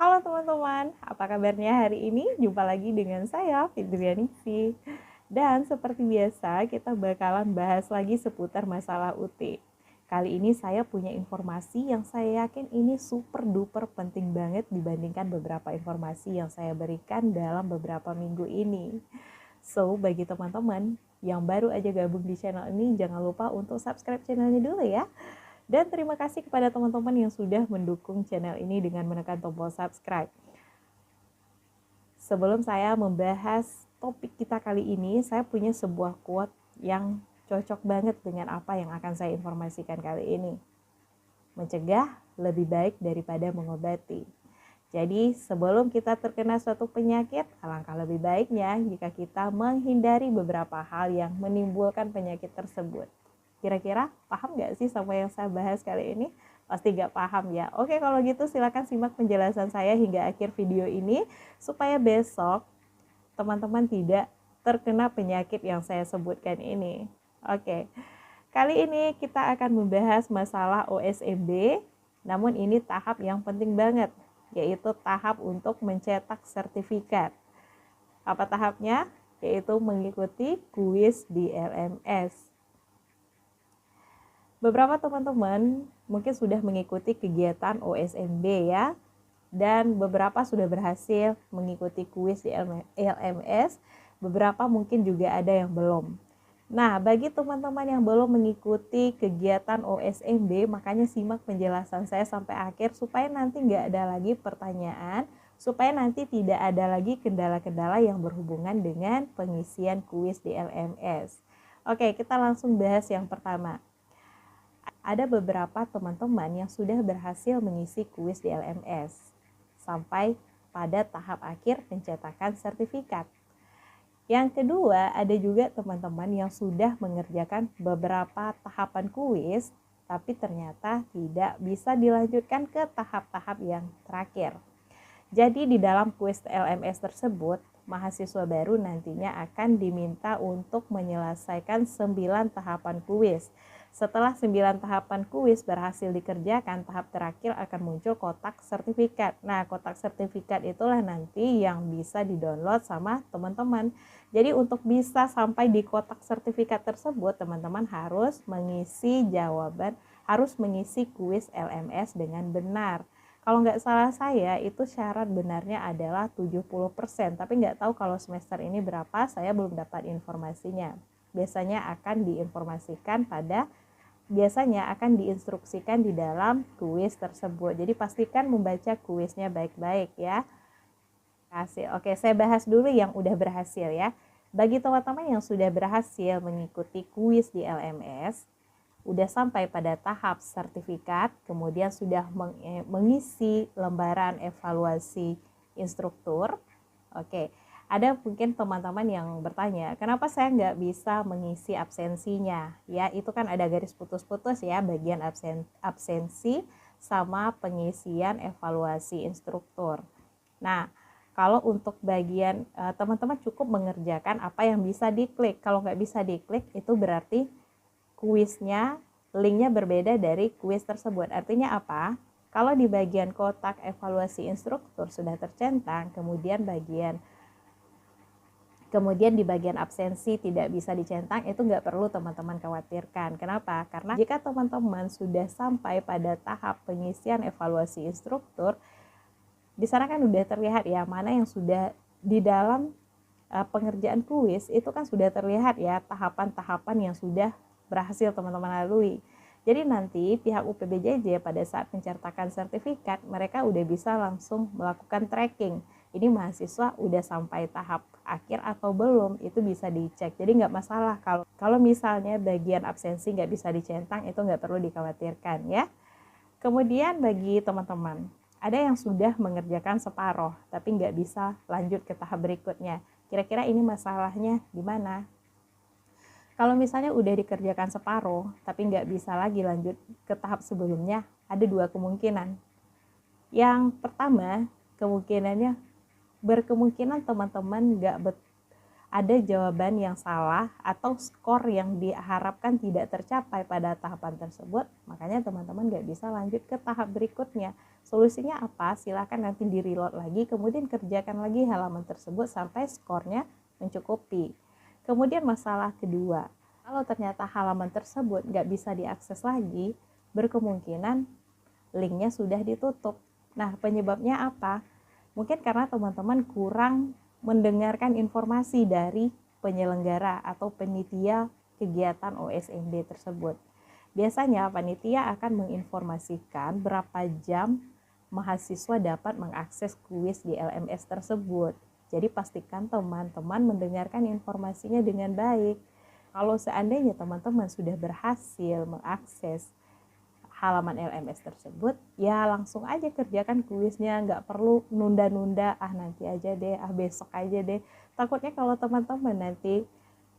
Halo teman-teman, apa kabarnya hari ini? Jumpa lagi dengan saya, Fidrianiksi. Dan seperti biasa, kita bakalan bahas lagi seputar masalah UT. Kali ini saya punya informasi yang saya yakin ini super duper penting banget dibandingkan beberapa informasi yang saya berikan dalam beberapa minggu ini. So, bagi teman-teman yang baru aja gabung di channel ini, jangan lupa untuk subscribe channelnya dulu ya. Dan terima kasih kepada teman-teman yang sudah mendukung channel ini dengan menekan tombol subscribe. Sebelum saya membahas topik kita kali ini, saya punya sebuah quote yang cocok banget dengan apa yang akan saya informasikan kali ini. Mencegah lebih baik daripada mengobati. Jadi sebelum kita terkena suatu penyakit, alangkah lebih baiknya jika kita menghindari beberapa hal yang menimbulkan penyakit tersebut. Kira-kira paham gak sih sama yang saya bahas kali ini? Pasti gak paham ya. Oke, kalau gitu silakan simak penjelasan saya hingga akhir video ini supaya besok teman-teman tidak terkena penyakit yang saya sebutkan ini. Oke, kali ini kita akan membahas masalah OSMB, namun ini tahap yang penting banget, yaitu tahap untuk mencetak sertifikat. Apa tahapnya? Yaitu mengikuti kuis di LMS. Beberapa teman-teman mungkin sudah mengikuti kegiatan OSMB ya, dan beberapa sudah berhasil mengikuti kuis di LMS, beberapa mungkin juga ada yang belum. Nah, bagi teman-teman yang belum mengikuti kegiatan OSMB, makanya simak penjelasan saya sampai akhir supaya nanti nggak ada lagi pertanyaan, supaya nanti tidak ada lagi kendala-kendala yang berhubungan dengan pengisian kuis di LMS. Oke, kita langsung bahas yang pertama. Ada beberapa teman-teman yang sudah berhasil mengisi kuis di LMS sampai pada tahap akhir pencetakan sertifikat. Yang kedua, ada juga teman-teman yang sudah mengerjakan beberapa tahapan kuis, tapi ternyata tidak bisa dilanjutkan ke tahap-tahap yang terakhir. Jadi di dalam kuis LMS tersebut, mahasiswa baru nantinya akan diminta untuk menyelesaikan 9 tahapan kuis. Setelah 9 tahapan kuis berhasil dikerjakan, tahap terakhir akan muncul kotak sertifikat. Nah, kotak sertifikat itulah nanti yang bisa di-download sama teman-teman. Jadi untuk bisa sampai di kotak sertifikat tersebut, teman-teman harus mengisi harus mengisi kuis LMS dengan benar. Kalau nggak salah saya, itu syarat benarnya adalah 70%, tapi nggak tahu kalau semester ini berapa, saya belum dapat informasinya. Biasanya akan diinstruksikan di dalam kuis tersebut. Jadi pastikan membaca kuisnya baik-baik ya. Oke, saya bahas dulu yang udah berhasil ya. Bagi teman-teman yang sudah berhasil mengikuti kuis di LMS, udah sampai pada tahap sertifikat, kemudian sudah mengisi lembaran evaluasi instruktur. Oke, ada mungkin teman-teman yang bertanya, kenapa saya nggak bisa mengisi absensinya? Ya, itu kan ada garis putus-putus ya, bagian absensi sama pengisian evaluasi instruktur. Nah, kalau untuk bagian teman-teman cukup mengerjakan apa yang bisa diklik. Kalau nggak bisa diklik, itu berarti kuisnya, linknya berbeda dari kuis tersebut. Artinya apa? Kalau di bagian kotak evaluasi instruktur sudah tercentang, kemudian di bagian absensi tidak bisa dicentang, itu nggak perlu teman-teman khawatirkan. Kenapa? Karena jika teman-teman sudah sampai pada tahap pengisian evaluasi instruktur, di sana kan udah terlihat ya mana yang sudah di dalam pengerjaan kuis, itu kan sudah terlihat ya tahapan-tahapan yang sudah berhasil teman-teman lalui. Jadi nanti pihak UPBJJ pada saat pencetakan sertifikat, mereka udah bisa langsung melakukan tracking. Ini mahasiswa udah sampai tahap akhir atau belum, itu bisa dicek. Jadi nggak masalah kalau misalnya bagian absensi nggak bisa dicentang, itu nggak perlu dikhawatirkan ya. Kemudian bagi teman-teman, ada yang sudah mengerjakan separoh, tapi nggak bisa lanjut ke tahap berikutnya. Kira-kira ini masalahnya di mana? Kalau misalnya udah dikerjakan separoh, tapi nggak bisa lagi lanjut ke tahap sebelumnya, ada 2 kemungkinan. Yang pertama, berkemungkinan teman-teman ada jawaban yang salah atau skor yang diharapkan tidak tercapai pada tahapan tersebut, makanya teman-teman nggak bisa lanjut ke tahap berikutnya. Solusinya apa? Silakan nanti di reload lagi, kemudian kerjakan lagi halaman tersebut sampai skornya mencukupi. Kemudian masalah kedua, kalau ternyata halaman tersebut nggak bisa diakses lagi, berkemungkinan linknya sudah ditutup. Nah, penyebabnya apa? Mungkin karena teman-teman kurang mendengarkan informasi dari penyelenggara atau panitia kegiatan OSMB tersebut. Biasanya panitia akan menginformasikan berapa jam mahasiswa dapat mengakses kuis di LMS tersebut. Jadi pastikan teman-teman mendengarkan informasinya dengan baik. Kalau seandainya teman-teman sudah berhasil mengakses halaman LMS tersebut, ya langsung aja kerjakan kuisnya, nggak perlu nunda-nunda, nanti aja deh, besok aja deh. Takutnya kalau teman-teman nanti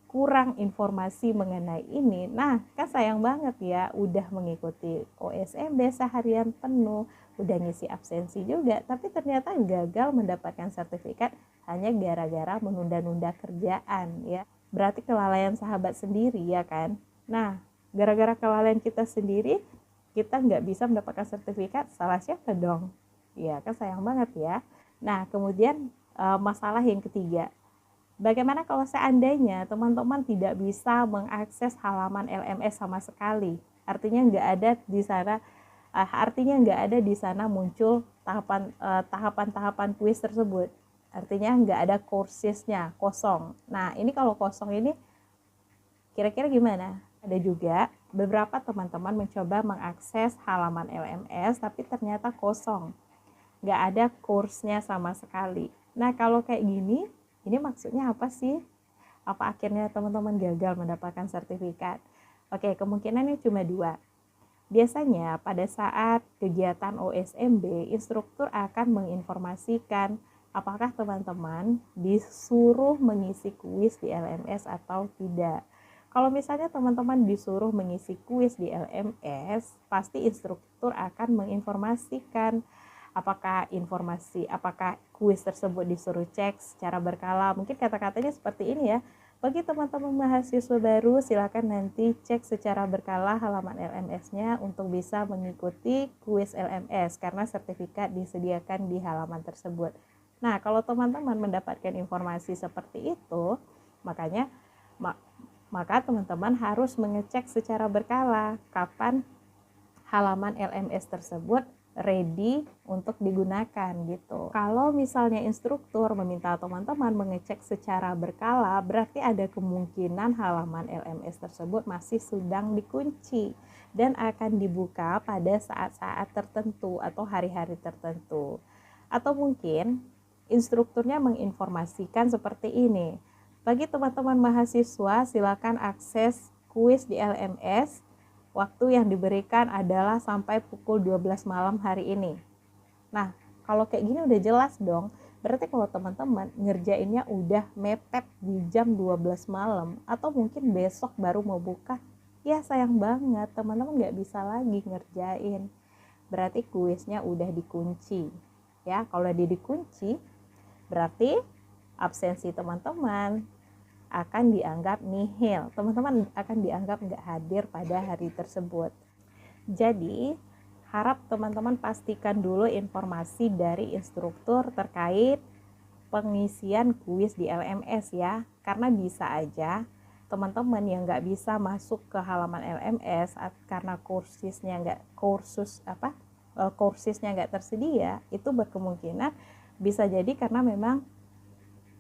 kurang informasi mengenai ini, nah kan sayang banget ya, udah mengikuti OSMB seharian penuh, udah ngisi absensi juga, tapi ternyata gagal mendapatkan sertifikat hanya gara-gara menunda-nunda kerjaan ya. Berarti kelalaian sahabat sendiri ya kan. Nah, gara-gara kelalaian kita sendiri, kita nggak bisa mendapatkan sertifikat, salah siapa dong? Ya kan sayang banget ya. Nah, kemudian masalah yang ketiga, bagaimana kalau seandainya teman-teman tidak bisa mengakses halaman LMS sama sekali? Artinya nggak ada di sana muncul tahapan-tahapan kuis tersebut. Artinya nggak ada coursesnya, kosong. Nah, ini kalau kosong ini kira-kira gimana? Ada juga beberapa teman-teman mencoba mengakses halaman LMS tapi ternyata kosong. Nggak ada kursnya sama sekali. Nah, kalau kayak gini, ini maksudnya apa sih? Apa akhirnya teman-teman gagal mendapatkan sertifikat? Oke, kemungkinannya cuma dua. Biasanya pada saat kegiatan OSMB, instruktur akan menginformasikan apakah teman-teman disuruh mengisi kuis di LMS atau tidak. Kalau misalnya teman-teman disuruh mengisi kuis di LMS, pasti instruktur akan menginformasikan apakah kuis tersebut disuruh cek secara berkala. Mungkin kata-katanya seperti ini ya. Bagi teman-teman mahasiswa baru, silakan nanti cek secara berkala halaman LMS-nya untuk bisa mengikuti kuis LMS karena sertifikat disediakan di halaman tersebut. Nah, kalau teman-teman mendapatkan informasi seperti itu, maka teman-teman harus mengecek secara berkala kapan halaman LMS tersebut ready untuk digunakan gitu. Kalau misalnya instruktur meminta teman-teman mengecek secara berkala, berarti ada kemungkinan halaman LMS tersebut masih sedang dikunci dan akan dibuka pada saat-saat tertentu atau hari-hari tertentu. Atau mungkin instrukturnya menginformasikan seperti ini. Bagi teman-teman mahasiswa, silakan akses kuis di LMS. Waktu yang diberikan adalah sampai pukul 12 malam hari ini. Nah, kalau kayak gini udah jelas dong. Berarti kalau teman-teman ngerjainnya udah mepet di jam 12 malam atau mungkin besok baru mau buka, ya sayang banget teman-teman nggak bisa lagi ngerjain. Berarti kuisnya udah dikunci. Ya, kalau dia dikunci, berarti absensi teman-teman akan dianggap nihil. Teman-teman akan dianggap nggak hadir pada hari tersebut. Jadi, harap teman-teman pastikan dulu informasi dari instruktur terkait pengisian kuis di LMS ya. Karena bisa aja teman-teman yang nggak bisa masuk ke halaman LMS karena kursisnya nggak tersedia, itu berkemungkinan bisa jadi karena memang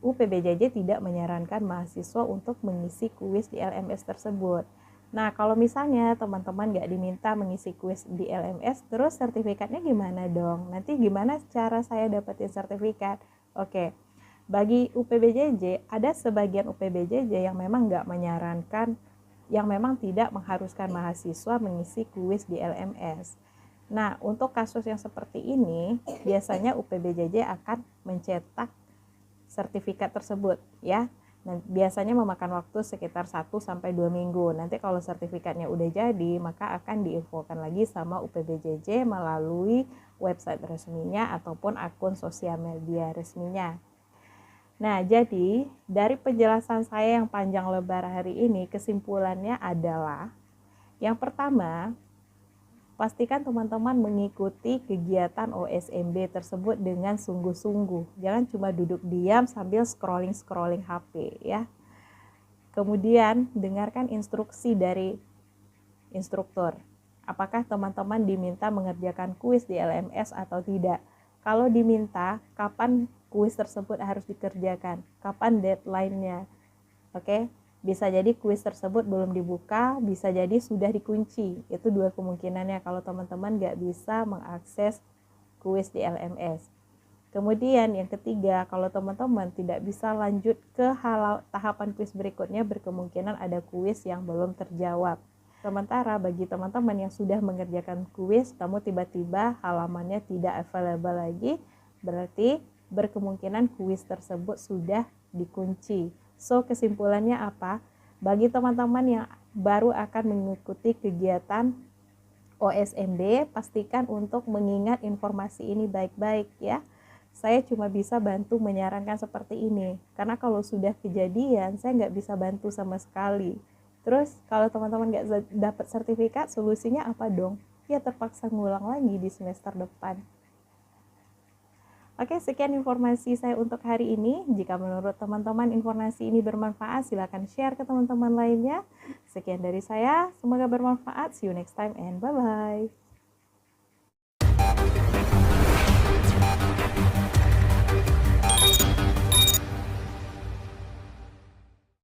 UPBJJ tidak menyarankan mahasiswa untuk mengisi kuis di LMS tersebut. Nah, kalau misalnya teman-teman nggak diminta mengisi kuis di LMS, terus sertifikatnya gimana dong? Nanti gimana cara saya dapetin sertifikat? Oke, bagi UPBJJ, ada sebagian UPBJJ yang memang nggak menyarankan, yang memang tidak mengharuskan mahasiswa mengisi kuis di LMS. Nah, untuk kasus yang seperti ini, biasanya UPBJJ akan mencetak sertifikat tersebut ya. Nah, biasanya memakan waktu sekitar 1-2 minggu. Nanti kalau sertifikatnya udah jadi, maka akan diinfokan lagi sama UPBJJ melalui website resminya ataupun akun sosial media resminya. Nah, jadi dari penjelasan saya yang panjang lebar hari ini, kesimpulannya adalah yang pertama, pastikan teman-teman mengikuti kegiatan OSMB tersebut dengan sungguh-sungguh. Jangan cuma duduk diam sambil scrolling-scrolling HP ya. Kemudian, dengarkan instruksi dari instruktur. Apakah teman-teman diminta mengerjakan kuis di LMS atau tidak? Kalau diminta, kapan kuis tersebut harus dikerjakan? Kapan deadline-nya? Oke, bisa jadi kuis tersebut belum dibuka, bisa jadi sudah dikunci. Itu dua kemungkinannya kalau teman-teman nggak bisa mengakses kuis di LMS. Kemudian yang ketiga, kalau teman-teman tidak bisa lanjut ke tahapan kuis berikutnya, berkemungkinan ada kuis yang belum terjawab. Sementara bagi teman-teman yang sudah mengerjakan kuis, namun tiba-tiba halamannya tidak available lagi, berarti berkemungkinan kuis tersebut sudah dikunci. So, kesimpulannya apa? Bagi teman-teman yang baru akan mengikuti kegiatan OSMB, pastikan untuk mengingat informasi ini baik-baik ya. Saya cuma bisa bantu menyarankan seperti ini, karena kalau sudah kejadian, saya nggak bisa bantu sama sekali. Terus kalau teman-teman nggak dapat sertifikat, solusinya apa dong? Ya terpaksa ngulang lagi di semester depan. Oke, sekian informasi saya untuk hari ini. Jika menurut teman-teman informasi ini bermanfaat, silakan share ke teman-teman lainnya. Sekian dari saya, semoga bermanfaat. See you next time and bye-bye.